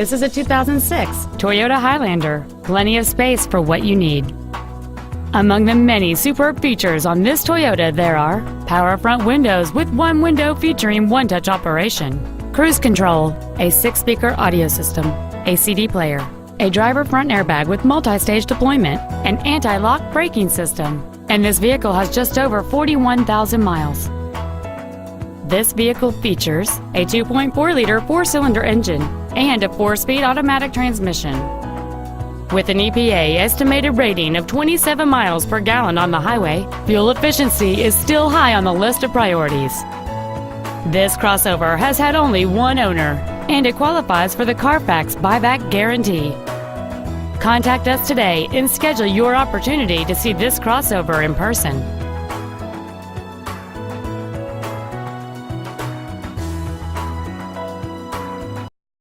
This is a 2006 Toyota Highlander. Plenty of space for what you need. Among the many superb features on this Toyota there are power front windows with one window featuring one-touch operation, cruise control, a 6-speaker audio system, a CD player, a driver front airbag with multi-stage deployment, an anti-lock braking system, and this vehicle has just over 41,000 miles. This vehicle features a 2.4-liter 4-cylinder engine and a 4-speed automatic transmission. With an EPA estimated rating of 27 miles per gallon on the highway, fuel efficiency is still high on the list of priorities. This crossover has had only one owner, and it qualifies for the Carfax buyback guarantee. Contact us today and schedule your opportunity to see this crossover in person.